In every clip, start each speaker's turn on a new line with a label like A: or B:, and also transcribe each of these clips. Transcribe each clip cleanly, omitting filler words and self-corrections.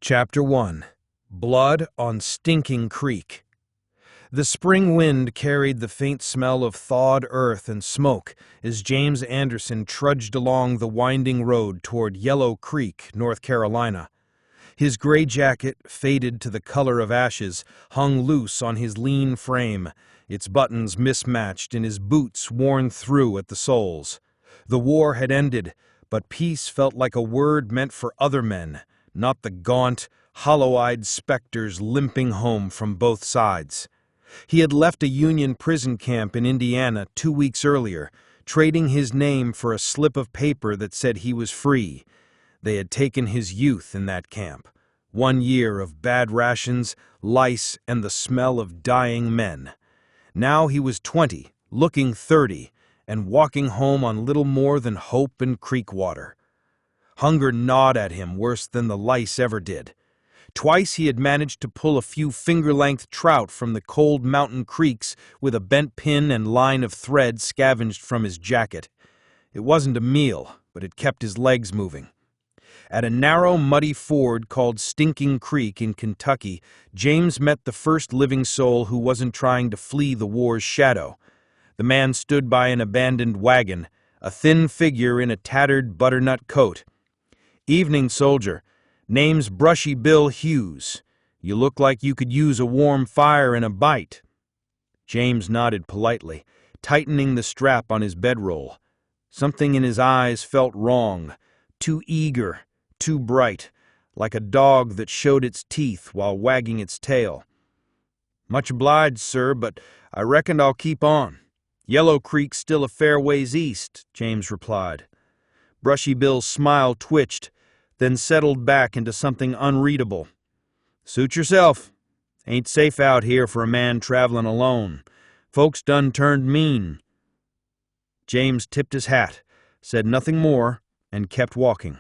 A: Chapter 1. Blood on Stinking Creek. The spring wind carried the faint smell of thawed earth and smoke as James Anderson trudged along the winding road toward Yellow Creek, North Carolina. His gray jacket, faded to the color of ashes, hung loose on his lean frame, its buttons mismatched and his boots worn through at the soles. The war had ended, but peace felt like a word meant for other men, not the gaunt, hollow-eyed specters limping home from both sides. He had left a Union prison camp in Indiana 2 weeks earlier, trading his name for a slip of paper that said he was free. They had taken his youth in that camp. 1 year of bad rations, lice, and the smell of dying men. Now he was 20, looking 30, and walking home on little more than hope and creek water. Hunger gnawed at him worse than the lice ever did. Twice he had managed to pull a few finger-length trout from the cold mountain creeks with a bent pin and line of thread scavenged from his jacket. It wasn't a meal, but it kept his legs moving. At a narrow, muddy ford called Stinking Creek in Kentucky, James met the first living soul who wasn't trying to flee the war's shadow. The man stood by an abandoned wagon, a thin figure in a tattered butternut coat. "Evening, soldier. Name's Brushy Bill Hughes. You look like you could use a warm fire and a bite." James nodded politely, tightening the strap on his bedroll. Something in his eyes felt wrong, too eager, too bright, like a dog that showed its teeth while wagging its tail. "Much obliged, sir, but I reckon I'll keep on. Yellow Creek's still a fair ways east," James replied. Brushy Bill's smile twitched, then settled back into something unreadable. "Suit yourself. Ain't safe out here for a man traveling alone. Folks done turned mean." James tipped his hat, said nothing more, and kept walking.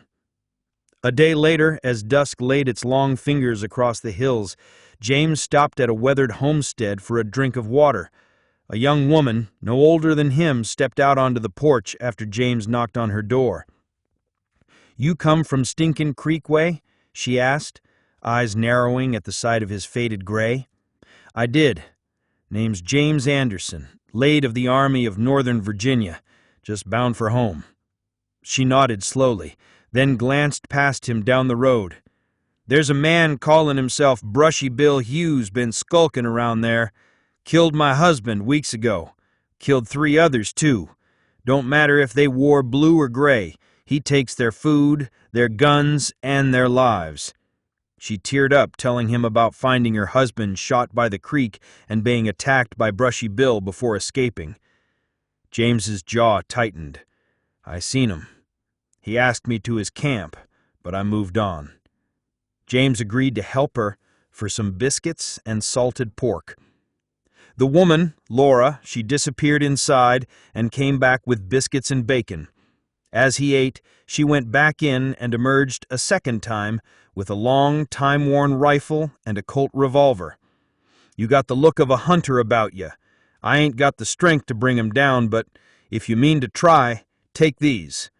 A: A day later, as dusk laid its long fingers across the hills, James stopped at a weathered homestead for a drink of water. A young woman, no older than him, stepped out onto the porch after James knocked on her door. "You come from Stinkin' Creek way?" she asked, eyes narrowing at the sight of his faded gray. "I did. Name's James Anderson, late of the Army of Northern Virginia, just bound for home." She nodded slowly, then glanced past him down the road. "There's a man calling himself Brushy Bill Hughes been skulking around there. Killed my husband weeks ago. Killed 3 others, too. Don't matter if they wore blue or gray. He takes their food, their guns, and their lives." She teared up, telling him about finding her husband shot by the creek and being attacked by Brushy Bill before escaping. James's jaw tightened. "I seen him. He asked me to his camp, but I moved on." James agreed to help her for some biscuits and salted pork. The woman, Laura, she disappeared inside and came back with biscuits and bacon. As he ate, she went back in and emerged a second time with a long, time-worn rifle and a Colt revolver. "You got the look of a hunter about you. I ain't got the strength to bring him down, but if you mean to try, take these.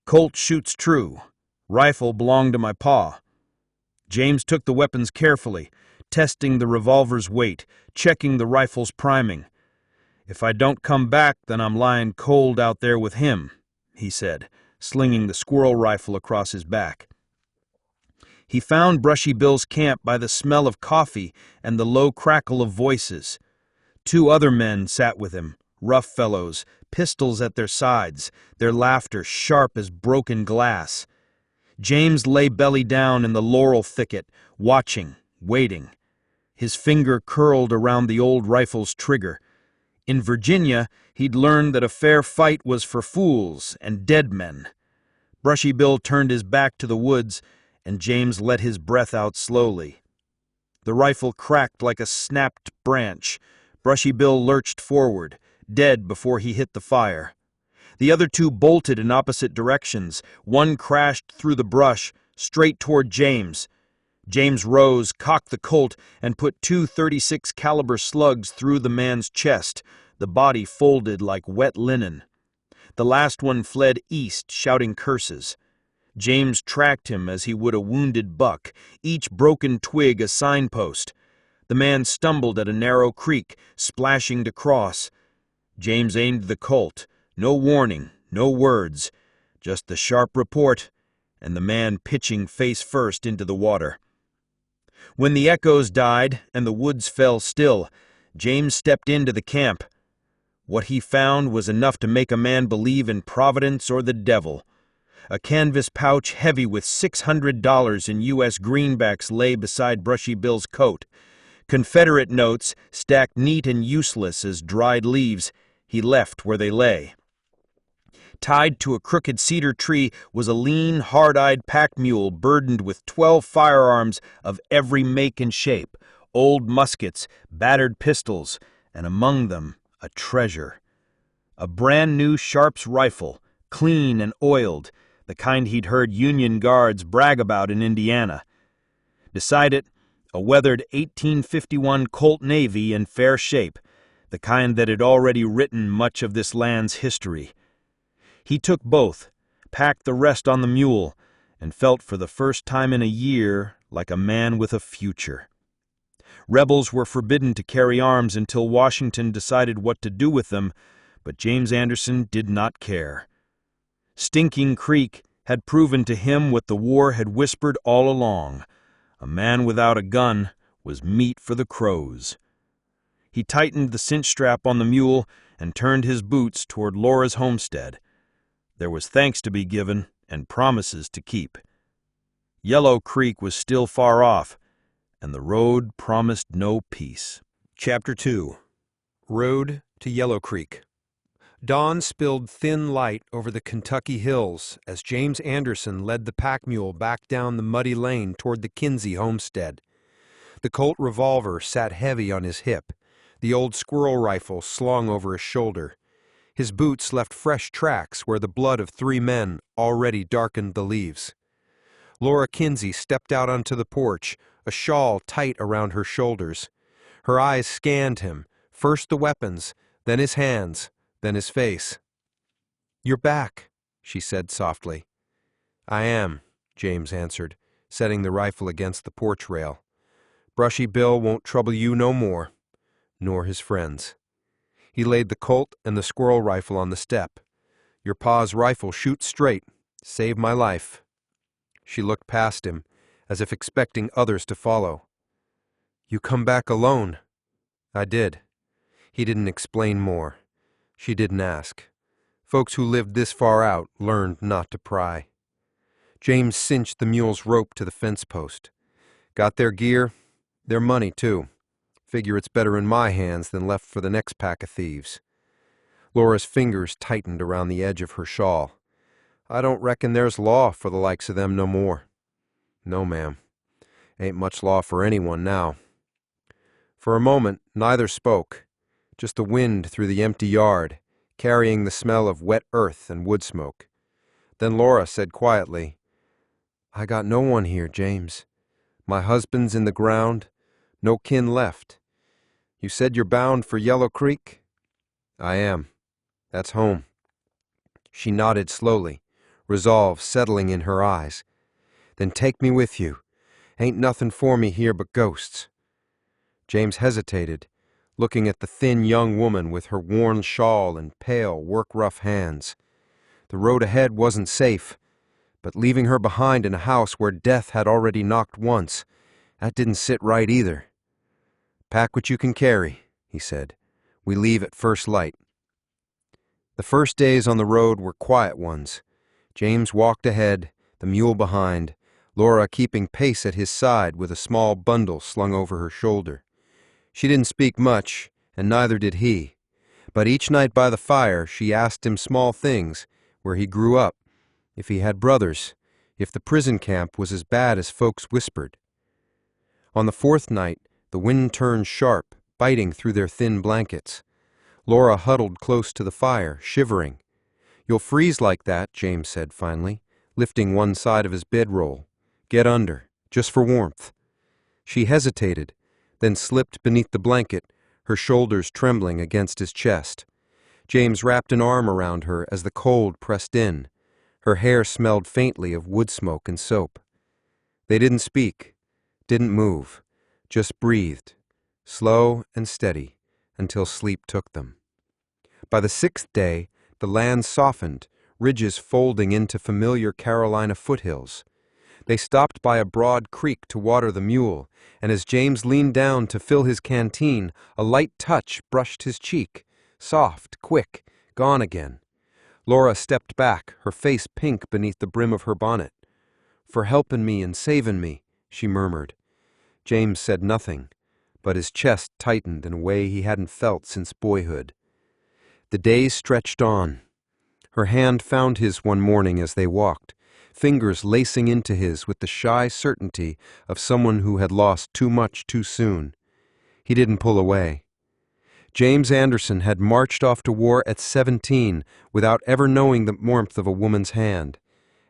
A: Colt shoots true. Rifle belonged to my pa." James took the weapons carefully, testing the revolver's weight, checking the rifle's priming. "If I don't come back, then I'm lying cold out there with him," he said, slinging the squirrel rifle across his back. He found Brushy Bill's camp by the smell of coffee and the low crackle of voices. 2 other men sat with him, rough fellows, pistols at their sides, their laughter sharp as broken glass. James lay belly down in the laurel thicket, watching, waiting. His finger curled around the old rifle's trigger. In Virginia, he'd learned that a fair fight was for fools and dead men. Brushy Bill turned his back to the woods, and James let his breath out slowly. The rifle cracked like a snapped branch. Brushy Bill lurched forward, dead before he hit the fire. The other 2 bolted in opposite directions. One crashed through the brush, straight toward James. James rose, cocked the Colt, and put 2 .36 caliber slugs through the man's chest, the body folded like wet linen. The last one fled east, shouting curses. James tracked him as he would a wounded buck, each broken twig a signpost. The man stumbled at a narrow creek, splashing to cross. James aimed the Colt. No warning, no words, just the sharp report, and the man pitching face first into the water. When the echoes died and the woods fell still, James stepped into the camp. What he found was enough to make a man believe in Providence or the devil. A canvas pouch heavy with $600 in U.S. greenbacks lay beside Brushy Bill's coat. Confederate notes, stacked neat and useless as dried leaves, he left where they lay. Tied to a crooked cedar tree was a lean, hard-eyed pack mule burdened with 12 firearms of every make and shape, old muskets, battered pistols, and among them a treasure. A brand-new Sharps rifle, clean and oiled, the kind he'd heard Union guards brag about in Indiana. Beside it, a weathered 1851 Colt Navy in fair shape, the kind that had already written much of this land's history. He took both, packed the rest on the mule, and felt for the first time in a year like a man with a future. Rebels were forbidden to carry arms until Washington decided what to do with them, but James Anderson did not care. Stinking Creek had proven to him what the war had whispered all along. A man without a gun was meat for the crows. He tightened the cinch strap on the mule and turned his boots toward Laura's homestead. There was thanks to be given and promises to keep. Yellow Creek was still far off, and the road promised no peace.
B: Chapter 2. Road to Yellow Creek. Dawn spilled thin light over the Kentucky hills as James Anderson led the pack mule back down the muddy lane toward the Kinsey homestead. The Colt revolver sat heavy on his hip, the old squirrel rifle slung over his shoulder. His boots left fresh tracks where the blood of 3 men already darkened the leaves. Laura Kinsey stepped out onto the porch, a shawl tight around her shoulders. Her eyes scanned him, first the weapons, then his hands, then his face. "You're back," she said softly. "I am," James answered, setting the rifle against the porch rail. "Brushy Bill won't trouble you no more, nor his friends." He laid the Colt and the squirrel rifle on the step. "Your pa's rifle shoots straight. Saved my life." She looked past him, as if expecting others to follow. "You come back alone." "I did." He didn't explain more. She didn't ask. Folks who lived this far out learned not to pry. James cinched the mule's rope to the fence post. "Got their gear, their money, too. Figure it's better in my hands than left for the next pack of thieves." Laura's fingers tightened around the edge of her shawl. "I don't reckon there's law for the likes of them no more." "No, ma'am. Ain't much law for anyone now." For a moment, neither spoke. Just the wind through the empty yard, carrying the smell of wet earth and wood smoke. Then Laura said quietly, "I got no one here, James. My husband's in the ground, no kin left. You said you're bound for Yellow Creek?" "I am. That's home." She nodded slowly, resolve settling in her eyes. "Then take me with you. Ain't nothing for me here but ghosts." James hesitated, looking at the thin young woman with her worn shawl and pale, work-rough hands. The road ahead wasn't safe, but leaving her behind in a house where death had already knocked once, that didn't sit right either. "Pack what you can carry," he said. "We leave at first light." The first days on the road were quiet ones. James walked ahead, the mule behind, Laura keeping pace at his side with a small bundle slung over her shoulder. She didn't speak much, and neither did he. But each night by the fire she asked him small things, where he grew up, if he had brothers, if the prison camp was as bad as folks whispered. On the 4th night, the wind turned sharp, biting through their thin blankets. Laura huddled close to the fire, shivering. "You'll freeze like that," James said finally, lifting one side of his bedroll. "Get under, just for warmth." She hesitated, then slipped beneath the blanket, her shoulders trembling against his chest. James wrapped an arm around her as the cold pressed in. Her hair smelled faintly of wood smoke and soap. They didn't speak, didn't move, just breathed, slow and steady, until sleep took them. By the 6th day, the land softened, ridges folding into familiar Carolina foothills. They stopped by a broad creek to water the mule, and as James leaned down to fill his canteen, a light touch brushed his cheek, soft, quick, gone again. Laura stepped back, her face pink beneath the brim of her bonnet. "For helpin' me and savin' me," she murmured. James said nothing, but his chest tightened in a way he hadn't felt since boyhood. The days stretched on. Her hand found his one morning as they walked, fingers lacing into his with the shy certainty of someone who had lost too much too soon. He didn't pull away. James Anderson had marched off to war at 17 without ever knowing the warmth of a woman's hand.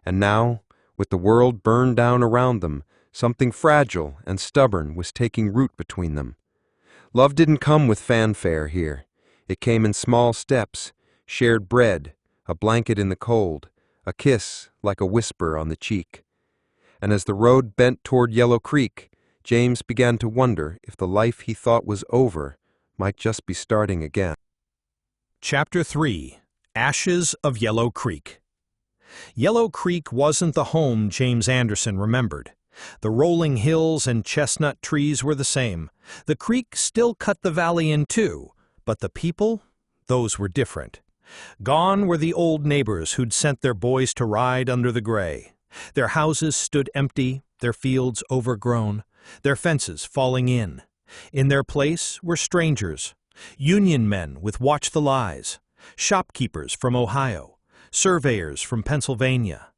B: And now, with the world burned down around them, something fragile and stubborn was taking root between them. Love didn't come with fanfare here. It came in small steps, shared bread, a blanket in the cold, a kiss like a whisper on the cheek. And as the road bent toward Yellow Creek, James began to wonder if the life he thought was over might just be starting again.
A: Chapter 3. Ashes of Yellow Creek. Yellow Creek wasn't the home James Anderson remembered. The rolling hills and chestnut trees were the same. The creek still cut the valley in two, but the people, those were different. Gone were the old neighbors who'd sent their boys to ride under the gray. Their houses stood empty, their fields overgrown, their fences falling in. In their place were strangers, union men with Watch the Lies, shopkeepers from Ohio, surveyors from Pennsylvania.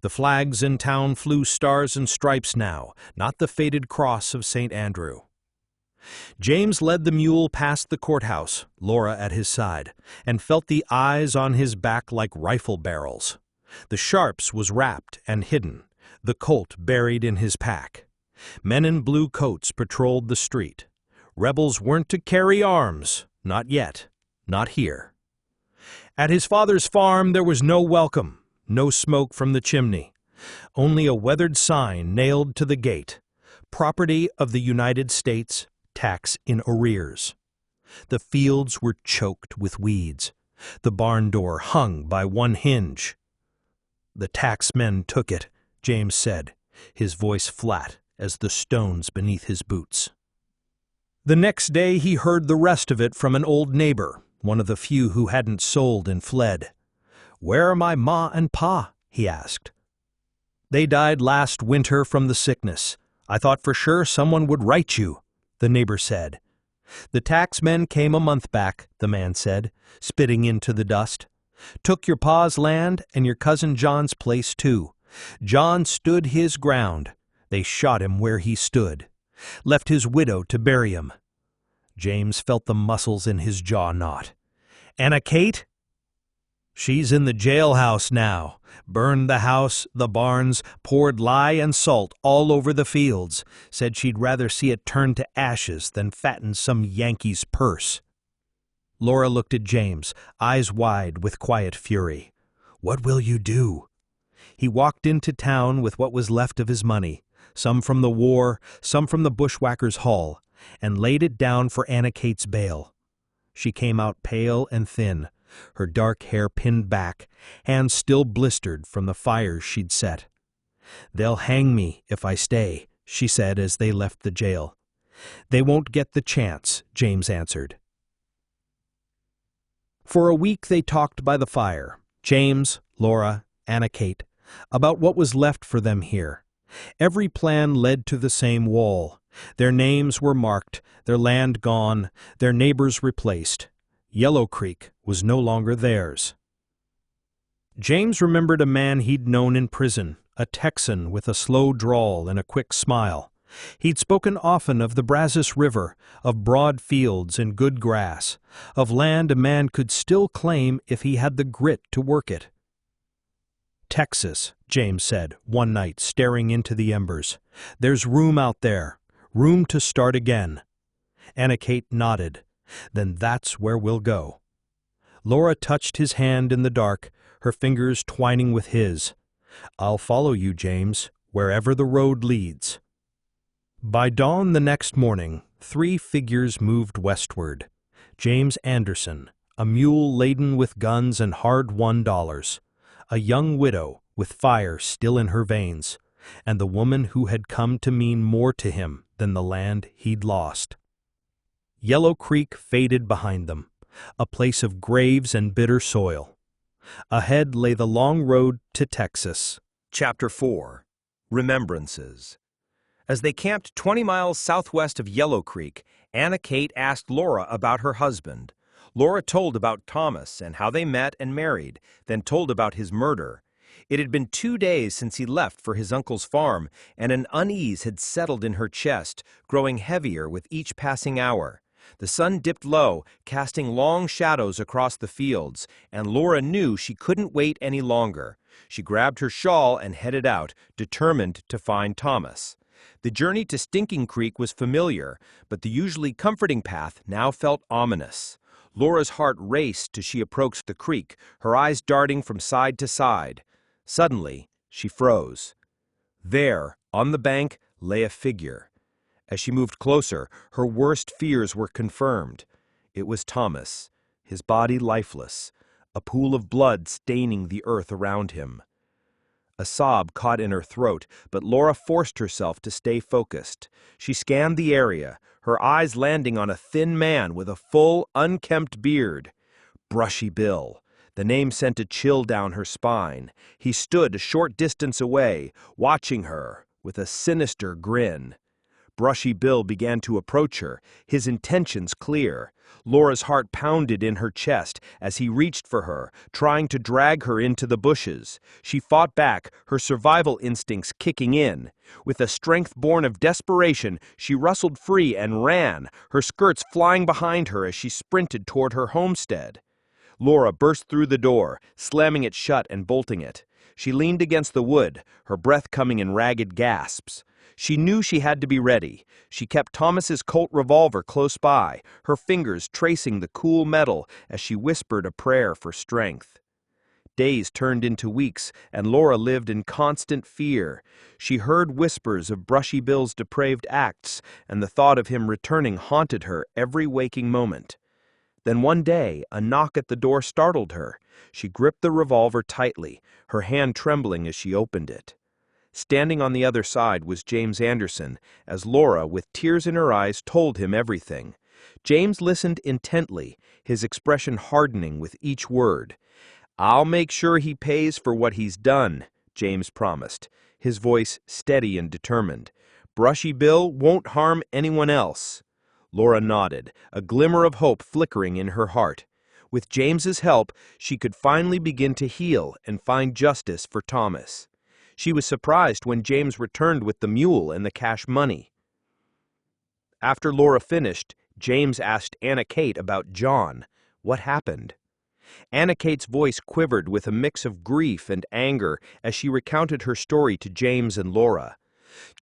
A: The flags in town flew stars and stripes now, not the faded cross of St. Andrew. James led the mule past the courthouse, Laura at his side, and felt the eyes on his back like rifle barrels. The Sharps was wrapped and hidden, the Colt buried in his pack. Men in blue coats patrolled the street. Rebels weren't to carry arms, not yet, not here. At his father's farm there was no welcome, no smoke from the chimney, only a weathered sign nailed to the gate, "Property of the United States, tax in arrears." The fields were choked with weeds. The barn door hung by one hinge. "The taxmen took it," James said, his voice flat as the stones beneath his boots. The next day he heard the rest of it from an old neighbor, one of the few who hadn't sold and fled. "Where are my ma and pa?" he asked. "They died last winter from the sickness. I thought for sure someone would write you," the neighbor said. "The taxmen came a month back," the man said, spitting into the dust. "Took your pa's land and your cousin John's place too. John stood his ground. They shot him where he stood. Left his widow to bury him." James felt the muscles in his jaw knot. "Anna Kate?" "She's in the jailhouse now. Burned the house, the barns, poured lye and salt all over the fields. Said she'd rather see it turn to ashes than fatten some Yankee's purse." Laura looked at James, eyes wide with quiet fury. "What will you do?" He walked into town with what was left of his money, some from the war, some from the bushwhackers' haul, and laid it down for Anna Kate's bail. She came out pale and thin, her dark hair pinned back, hands still blistered from the fires she'd set. "They'll hang me if I stay," she said as they left the jail. "They won't get the chance," James answered. For a week they talked by the fire, James, Laura, Anna Kate, about what was left for them here. Every plan led to the same wall. Their names were marked, their land gone, their neighbors replaced. Yellow Creek was no longer theirs. James remembered a man he'd known in prison, a Texan with a slow drawl and a quick smile. He'd spoken often of the Brazos River, of broad fields and good grass, of land a man could still claim if he had the grit to work it. "Texas," James said one night, staring into the embers. "There's room out there, room to start again." Anna Kate nodded. "Then that's where we'll go." Laura touched his hand in the dark, her fingers twining with his. "I'll follow you, James, wherever the road leads." By dawn the next morning, 3 figures moved westward. James Anderson, a mule laden with guns and hard-won dollars, a young widow with fire still in her veins, and the woman who had come to mean more to him than the land he'd lost. Yellow Creek faded behind them, a place of graves and bitter soil. Ahead lay the long road to Texas.
B: Chapter 4. Remembrances. As they camped 20 miles southwest of Yellow Creek, Anna Kate asked Laura about her husband. Laura told about Thomas and how they met and married, then told about his murder. It had been 2 days since he left for his uncle's farm, and an unease had settled in her chest, growing heavier with each passing hour. The sun dipped low, casting long shadows across the fields, and Laura knew she couldn't wait any longer. She grabbed her shawl and headed out, determined to find Thomas. The journey to Stinking Creek was familiar, but the usually comforting path now felt ominous. Laura's heart raced as she approached the creek, her eyes darting from side to side. Suddenly, she froze. There, on the bank, lay a figure. As she moved closer, her worst fears were confirmed. It was Thomas, his body lifeless, a pool of blood staining the earth around him. A sob caught in her throat, but Laura forced herself to stay focused. She scanned the area, her eyes landing on a thin man with a full, unkempt beard. Brushy Bill. The name sent a chill down her spine. He stood a short distance away, watching her with a sinister grin. Brushy Bill began to approach her, his intentions clear. Laura's heart pounded in her chest as he reached for her, trying to drag her into the bushes. She fought back, her survival instincts kicking in. With a strength born of desperation, she rustled free and ran, her skirts flying behind her as she sprinted toward her homestead. Laura burst through the door, slamming it shut and bolting it. She leaned against the wood, her breath coming in ragged gasps. She knew she had to be ready. She kept Thomas's Colt revolver close by, her fingers tracing the cool metal as she whispered a prayer for strength. Days turned into weeks, and Laura lived in constant fear. She heard whispers of Brushy Bill's depraved acts, and the thought of him returning haunted her every waking moment. Then one day, a knock at the door startled her. She gripped the revolver tightly, her hand trembling as she opened it. Standing on the other side was James Anderson, as Laura, with tears in her eyes, told him everything. James listened intently, his expression hardening with each word. "I'll make sure he pays for what he's done," James promised, his voice steady and determined. "Brushy Bill won't harm anyone else." Laura nodded, a glimmer of hope flickering in her heart. With James's help, she could finally begin to heal and find justice for Thomas. She was surprised when James returned with the mule and the cash money. After Laura finished, James asked Anna Kate about John. What happened? Anna Kate's voice quivered with a mix of grief and anger as she recounted her story to James and Laura.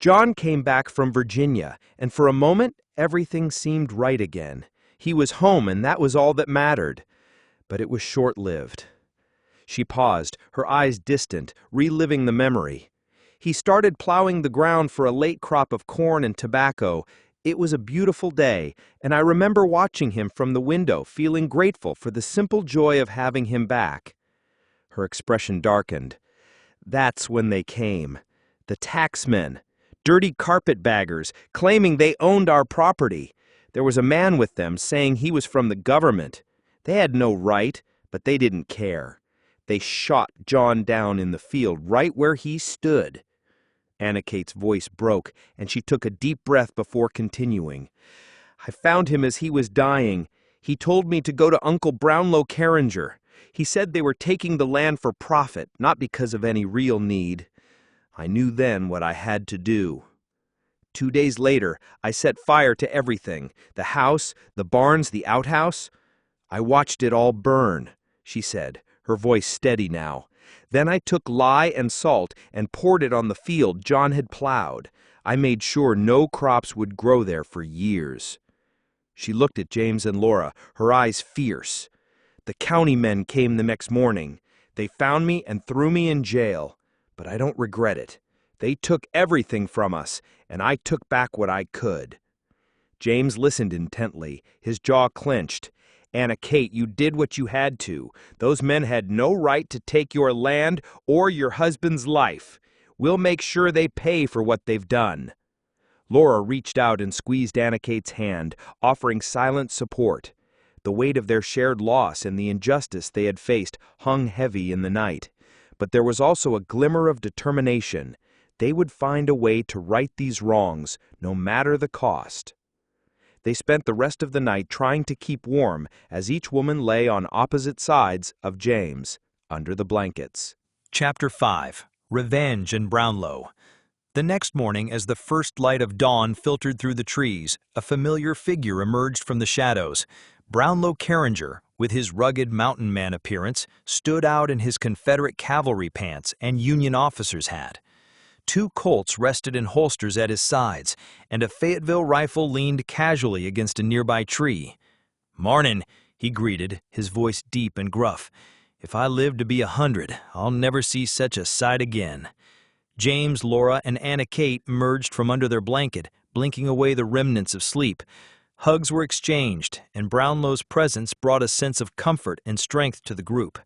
B: John came back from Virginia, and for a moment, everything seemed right again. He was home, and that was all that mattered. But it was short-lived. She paused, her eyes distant, reliving the memory. He started plowing the ground for a late crop of corn and tobacco. It was a beautiful day, and I remember watching him from the window, feeling grateful for the simple joy of having him back. Her expression darkened. That's when they came. The taxmen, dirty carpetbaggers, claiming they owned our property. There was a man with them saying he was from the government. They had no right, but they didn't care. They shot John down in the field right where he stood. Anna Kate's voice broke, and she took a deep breath before continuing. I found him as he was dying. He told me to go to Uncle Brownlow Carringer. He said they were taking the land for profit, not because of any real need. I knew then what I had to do. 2 days later, I set fire to everything, the house, the barns, the outhouse. I watched it all burn, she said, her voice steady now. Then I took lye and salt and poured it on the field John had plowed. I made sure no crops would grow there for years. She looked at James and Laura, her eyes fierce. The county men came the next morning.
C: They found me and threw me in jail, but I don't regret it. They took everything from us, and I took back what I could." James listened intently, his jaw clenched. "Anna Kate, you did what you had to. Those men had no right to take your land or your husband's life. We'll make sure they pay for what they've done." Laura reached out and squeezed Anna Kate's hand, offering silent support. The weight of their shared loss and the injustice they had faced hung heavy in the night. But there was also a glimmer of determination. They would find a way to right these wrongs, no matter the cost. They spent the rest of the night trying to keep warm as each woman lay on opposite sides of James, under the blankets.
D: Chapter 5. Revenge in Brownlow. The next morning, as the first light of dawn filtered through the trees, a familiar figure emerged from the shadows. Brownlow Carringer, with his rugged mountain man appearance, stood out in his Confederate cavalry pants and Union officer's hat. 2 Colts rested in holsters at his sides, and a Fayetteville rifle leaned casually against a nearby tree. "Mornin'," he greeted, his voice deep and gruff. "If I live to be 100, I'll never see such a sight again." James, Laura, and Anna Kate emerged from under their blanket, blinking away the remnants of sleep. Hugs were exchanged, and Brownlow's presence brought a sense of comfort and strength to the group.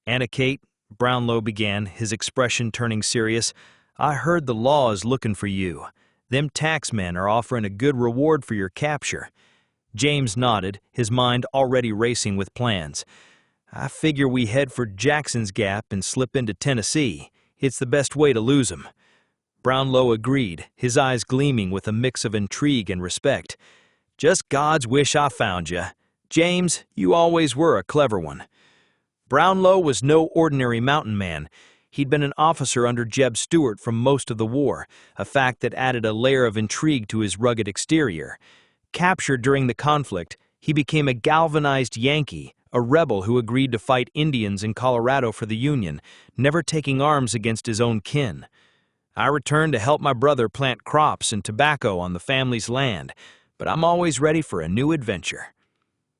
D: "Anna Kate," Brownlow began, his expression turning serious, "I heard the law is looking for you. Them taxmen are offering a good reward for your capture." James nodded, his mind already racing with plans. "I figure we head for Jackson's Gap and slip into Tennessee. It's the best way to lose 'em." Brownlow agreed, his eyes gleaming with a mix of intrigue and respect. "Just God's wish I found you. James, you always were a clever one." Brownlow was no ordinary mountain man. He'd been an officer under Jeb Stuart for most of the war, a fact that added a layer of intrigue to his rugged exterior. Captured during the conflict, he became a galvanized Yankee, a rebel who agreed to fight Indians in Colorado for the Union, never taking arms against his own kin. "I returned to help my brother plant crops and tobacco on the family's land, but I'm always ready for a new adventure."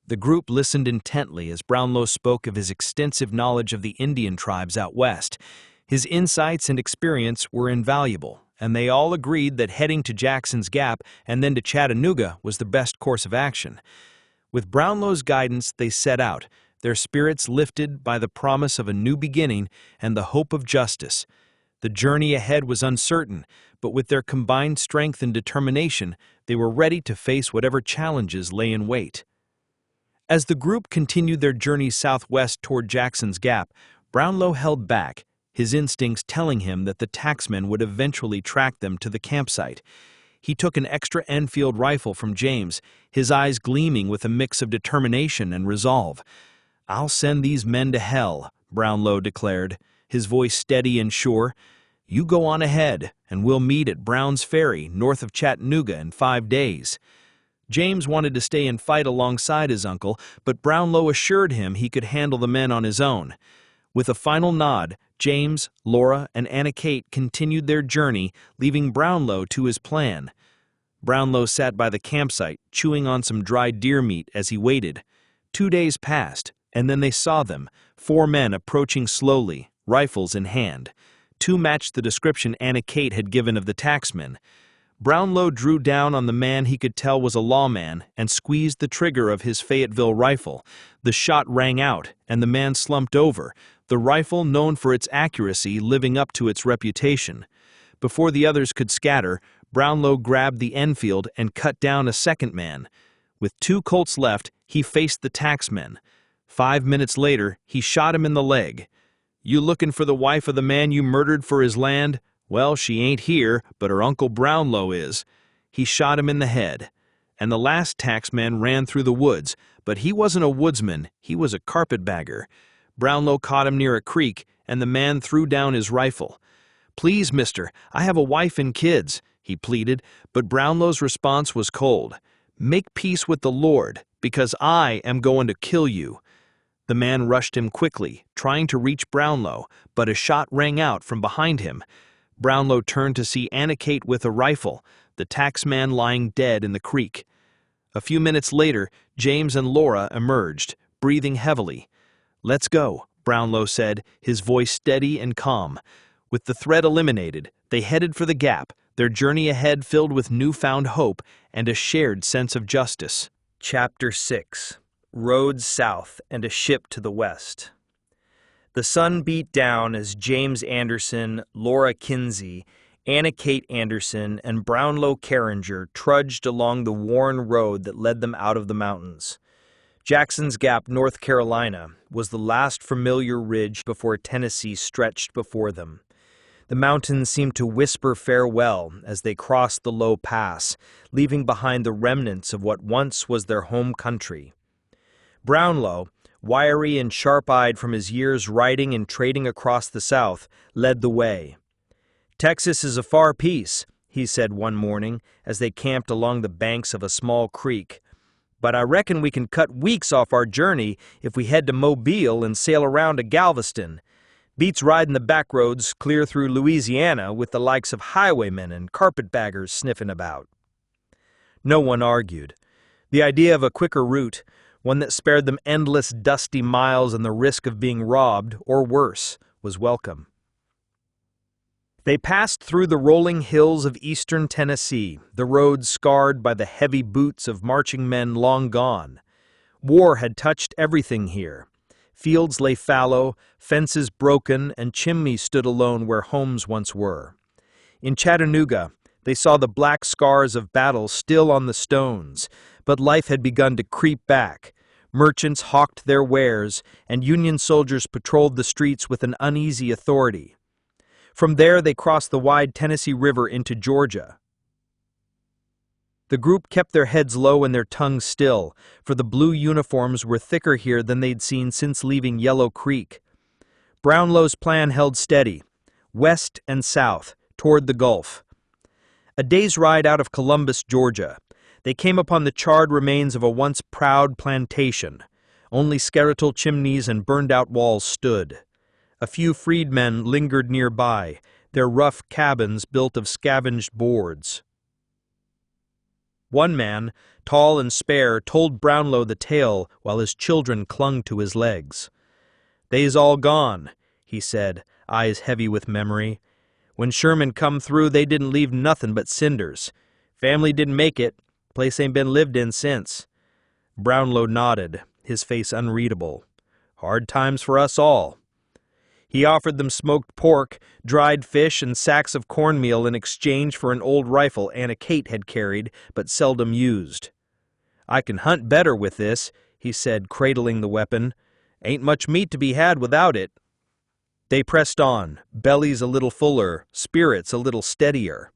D: The group listened intently as Brownlow spoke of his extensive knowledge of the Indian tribes out west. His insights and experience were invaluable, and they all agreed that heading to Jackson's Gap and then to Chattanooga was the best course of action. With Brownlow's guidance, they set out, their spirits lifted by the promise of a new beginning and the hope of justice. The journey ahead was uncertain, but with their combined strength and determination, they were ready to face whatever challenges lay in wait. As the group continued their journey southwest toward Jackson's Gap, Brownlow held back, his instincts telling him that the taxmen would eventually track them to the campsite. He took an extra Enfield rifle from James, his eyes gleaming with a mix of determination and resolve. "I'll send these men to hell," Brownlow declared, his voice steady and sure. "You go on ahead, and we'll meet at Brown's Ferry, north of Chattanooga, in 5 days." James wanted to stay and fight alongside his uncle, but Brownlow assured him he could handle the men on his own. With a final nod, James, Laura, and Anna Kate continued their journey, leaving Brownlow to his plan. Brownlow sat by the campsite, chewing on some dried deer meat as he waited. 2 days passed, and then they saw them, 4 men approaching slowly, rifles in hand. 2 matched the description Anna Kate had given of the taxmen. Brownlow drew down on the man he could tell was a lawman and squeezed the trigger of his Fayetteville rifle. The shot rang out, and the man slumped over, the rifle, known for its accuracy, living up to its reputation. Before the others could scatter, Brownlow grabbed the Enfield and cut down a second man. With 2 Colts left, he faced the taxmen. 5 minutes later, he shot him in the leg. "You looking for the wife of the man you murdered for his land? Well, she ain't here, but her Uncle Brownlow is." He shot him in the head. And the last taxman ran through the woods, but he wasn't a woodsman, he was a carpetbagger. Brownlow caught him near a creek, and the man threw down his rifle. "Please, mister, I have a wife and kids," he pleaded, but Brownlow's response was cold. "Make peace with the Lord, because I am going to kill you." The man rushed him quickly, trying to reach Brownlow, but a shot rang out from behind him. Brownlow turned to see Anna Kate with a rifle, the taxman lying dead in the creek. A few minutes later, James and Laura emerged, breathing heavily. "Let's go," Brownlow said, his voice steady and calm. With the threat eliminated, they headed for the gap, their journey ahead filled with newfound hope and a shared sense of justice. Chapter 6. Roads South and a Ship to the West. The sun beat down as James Anderson, Laura Kinsey, Anna Kate Anderson, and Brownlow Carringer trudged along the worn road that led them out of the mountains. Jackson's Gap, North Carolina, was the last familiar ridge before Tennessee stretched before them. The mountains seemed to whisper farewell as they crossed the low pass, leaving behind the remnants of what once was their home country. Brownlow, wiry and sharp-eyed from his years riding and trading across the South, led the way. "Texas is a far piece," he said one morning as they camped along the banks of a small creek. "But I reckon we can cut weeks off our journey if we head to Mobile and sail around to Galveston. Beats riding the back roads clear through Louisiana with the likes of highwaymen and carpetbaggers sniffing about." No one argued. The idea of a quicker route, one that spared them endless dusty miles and the risk of being robbed, or worse, was welcome. They passed through the rolling hills of eastern Tennessee, the roads scarred by the heavy boots of marching men long gone. War had touched everything here. Fields lay fallow, fences broken, and chimneys stood alone where homes once were. In Chattanooga, they saw the black scars of battle still on the stones, but life had begun to creep back. Merchants hawked their wares, and Union soldiers patrolled the streets with an uneasy authority. From there, they crossed the wide Tennessee River into Georgia. The group kept their heads low and their tongues still, for the blue uniforms were thicker here than they'd seen since leaving Yellow Creek. Brownlow's plan held steady, west and south, toward the Gulf. A day's ride out of Columbus, Georgia, they came upon the charred remains of a once proud plantation. Only skeletal chimneys and burned-out walls stood. A few freedmen lingered nearby, their rough cabins built of scavenged boards. One man, tall and spare, told Brownlow the tale while his children clung to his legs. "They's all gone," he said, eyes heavy with memory. "When Sherman come through, they didn't leave nothing but cinders. Family didn't make it. Place ain't been lived in since." Brownlow nodded, his face unreadable. "Hard times for us all." He offered them smoked pork, dried fish, and sacks of cornmeal in exchange for an old rifle Anna Kate had carried but seldom used. "I can hunt better with this," he said, cradling the weapon. "Ain't much meat to be had without it." They pressed on, bellies a little fuller, spirits a little steadier.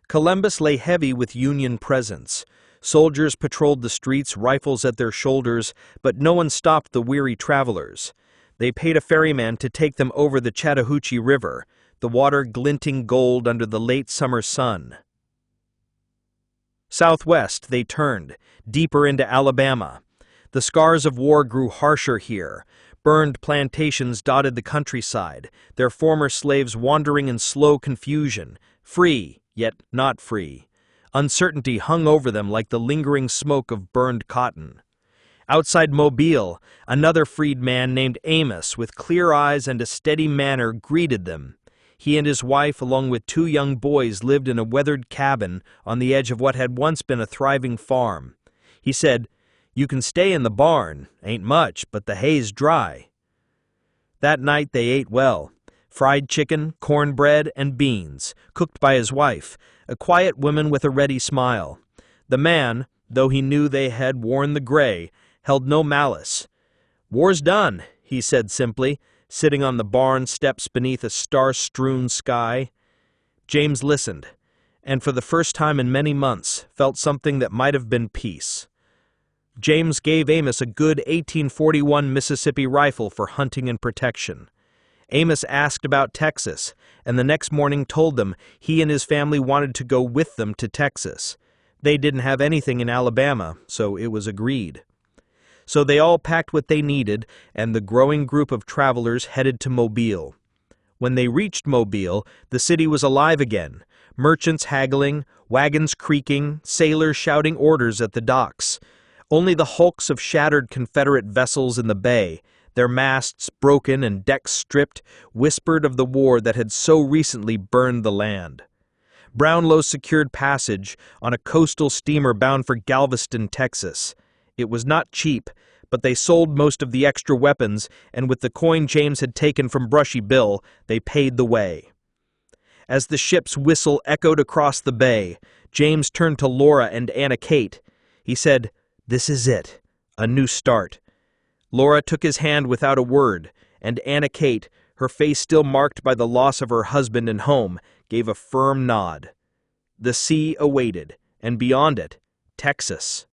D: Columbus lay heavy with Union presence. Soldiers patrolled the streets, rifles at their shoulders, but no one stopped the weary travelers. They paid a ferryman to take them over the Chattahoochee River, the water glinting gold under the late summer sun. Southwest they turned, deeper into Alabama. The scars of war grew harsher here. Burned plantations dotted the countryside, their former slaves wandering in slow confusion, free, yet not free. Uncertainty hung over them like the lingering smoke of burned cotton. Outside Mobile, another freed man named Amos, with clear eyes and a steady manner, greeted them. He and his wife, along with 2 young boys, lived in a weathered cabin on the edge of what had once been a thriving farm. He said, "You can stay in the barn. Ain't much, but the hay's dry." That night they ate well. Fried chicken, cornbread, and beans, cooked by his wife, a quiet woman with a ready smile. The man, though he knew they had worn the gray, held no malice. "War's done," he said simply, sitting on the barn steps beneath a star-strewn sky. James listened, and for the first time in many months felt something that might have been peace. James gave Amos a good 1841 Mississippi rifle for hunting and protection. Amos asked about Texas, and the next morning told them he and his family wanted to go with them to Texas. They didn't have anything in Alabama, so it was agreed. So they all packed what they needed, and the growing group of travelers headed to Mobile. When they reached Mobile, the city was alive again, merchants haggling, wagons creaking, sailors shouting orders at the docks. Only the hulks of shattered Confederate vessels in the bay,
C: Their masts broken and decks stripped, whispered of the war that had so recently burned the land. Brownlow secured passage on a coastal steamer bound for Galveston, Texas. It was not cheap, but they sold most of the extra weapons, and with the coin James had taken from Brushy Bill, they paid the way. As the ship's whistle echoed across the bay, James turned to Laura and Anna Kate. He said, "This is it, a new start." Laura took his hand without a word, and Anna Kate, her face still marked by the loss of her husband and home, gave a firm nod. The sea awaited, and beyond it, Texas.